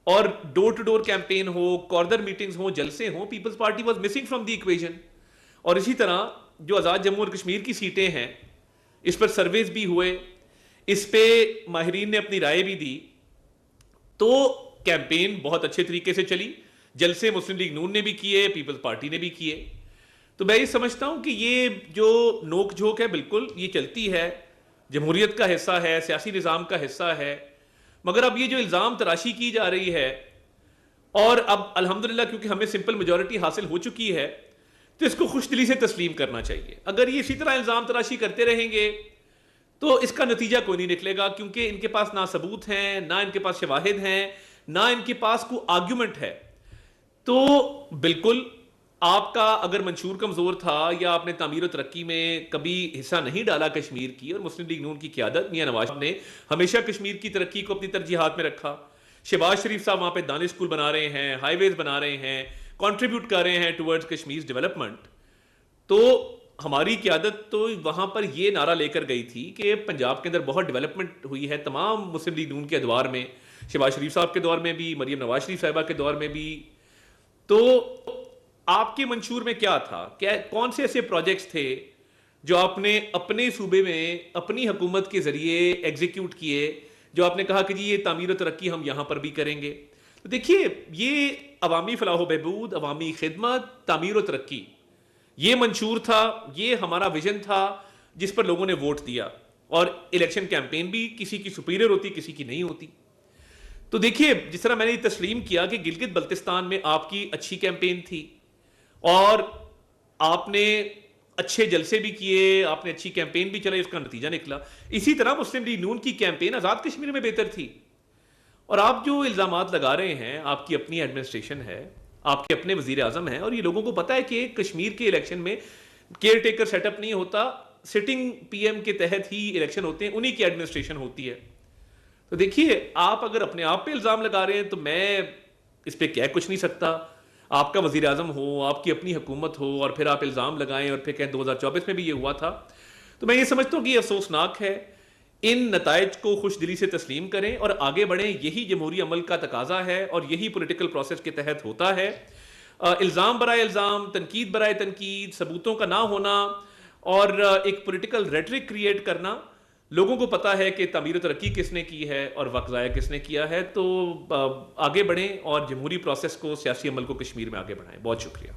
اور door to door campaign ہو، corner meetings ہوں، جلسے ہوں، Peoples Party was missing from the equation. اور اسی طرح جو آزاد جموں اور کشمیر کی سیٹیں ہیں اس پر سرویز بھی ہوئے، اس پہ ماہرین نے اپنی رائے بھی دی. تو کیمپین بہت اچھے طریقے سے چلی، جلسے مسلم لیگ نون نے بھی کیے، پیپلز پارٹی نے بھی کیے. تو میں یہ سمجھتا ہوں کہ یہ جو نوک جھوک ہے بالکل یہ چلتی ہے، جمہوریت کا حصہ ہے، سیاسی نظام کا حصہ ہے. مگر اب یہ جو الزام تراشی کی جا رہی ہے، اور اب الحمدللہ کیونکہ ہمیں سمپل میجورٹی حاصل ہو چکی ہے تو اس کو خوش دلی سے تسلیم کرنا چاہیے. اگر یہ اسی طرح الزام تراشی کرتے رہیں گے تو اس کا نتیجہ کوئی نہیں نکلے گا، کیونکہ ان کے پاس نہ ثبوت ہیں، نہ ان کے پاس شواہد ہیں، نہ ان کے پاس کوئی آرگیومنٹ ہے. تو بالکل آپ کا اگر منشور کمزور تھا یا آپ نے تعمیر و ترقی میں کبھی حصہ نہیں ڈالا کشمیر کی، اور مسلم لیگ نون کی قیادت میاں نواز نے ہمیشہ کشمیر کی ترقی کو اپنی ترجیحات میں رکھا. شہباز شریف صاحب وہاں پہ دانش اسکول بنا رہے ہیں، ہائی ویز بنا رہے ہیں، کنٹریبیوٹ کر رہے ہیں ٹورڈز کشمیر ڈیولپمنٹ. تو ہماری قیادت تو وہاں پر یہ نعرہ لے کر گئی تھی کہ پنجاب کے اندر بہت ڈیولپمنٹ ہوئی ہے تمام مسلم لیگ نون کے ادوار میں، شہباز شریف صاحب کے دور میں بھی، مریم نواز شریف صاحبہ کے دور میں بھی. تو آپ کے منشور میں کیا تھا؟ کون سے ایسے پروجیکٹس تھے جو آپ نے اپنے صوبے میں اپنی حکومت کے ذریعے ایگزیکیوٹ کیے، جو آپ نے کہا کہ جی یہ تعمیر و ترقی ہم یہاں پر بھی کریں گے؟ تو دیکھیے، یہ عوامی فلاح و بہبود، عوامی خدمت، تعمیر و ترقی، یہ منشور تھا، یہ ہمارا ویژن تھا جس پر لوگوں نے ووٹ دیا. اور الیکشن کیمپین بھی کسی کی سپیریئر ہوتی، کسی کی نہیں ہوتی. تو دیکھیے، جس طرح میں نے تسلیم کیا کہ گلگت بلتستان میں آپ کی اچھی کیمپین تھی اور آپ نے اچھے جلسے بھی کیے، آپ نے اچھی کیمپین بھی چلائی، اس کا نتیجہ نکلا. اسی طرح مسلم لیگ نون کی کیمپین آزاد کشمیر میں بہتر تھی. اور آپ جو الزامات لگا رہے ہیں، آپ کی اپنی ایڈمنسٹریشن ہے، آپ کے اپنے وزیر اعظم ہیں، اور یہ لوگوں کو پتا ہے کہ کشمیر کے الیکشن میں کیئر ٹیکر سیٹ اپ نہیں ہوتا، سٹنگ پی ایم کے تحت ہی الیکشن ہوتے ہیں، انہی کی ایڈمنسٹریشن ہوتی ہے. تو دیکھیے، آپ اگر اپنے آپ پہ الزام لگا رہے ہیں تو میں اس پہ کہہ کچھ نہیں سکتا. آپ کا وزیر اعظم ہو، آپ کی اپنی حکومت ہو، اور پھر آپ الزام لگائیں اور پھر کہیں 2024 میں بھی یہ ہوا تھا. تو میں یہ سمجھتا ہوں کہ یہ افسوسناک ہے. ان نتائج کو خوش دلی سے تسلیم کریں اور آگے بڑھیں. یہی جمہوری عمل کا تقاضا ہے اور یہی پولیٹیکل پروسیس کے تحت ہوتا ہے. الزام برائے الزام، تنقید برائے تنقید، ثبوتوں کا نہ ہونا اور ایک پولیٹیکل ریٹرک کریٹ کرنا، لوگوں کو پتا ہے کہ تعمیر و ترقی کس نے کی ہے اور وقت ضائع کس نے کیا ہے. تو آگے بڑھیں اور جمہوری پروسیس کو، سیاسی عمل کو کشمیر میں آگے بڑھائیں. بہت شکریہ.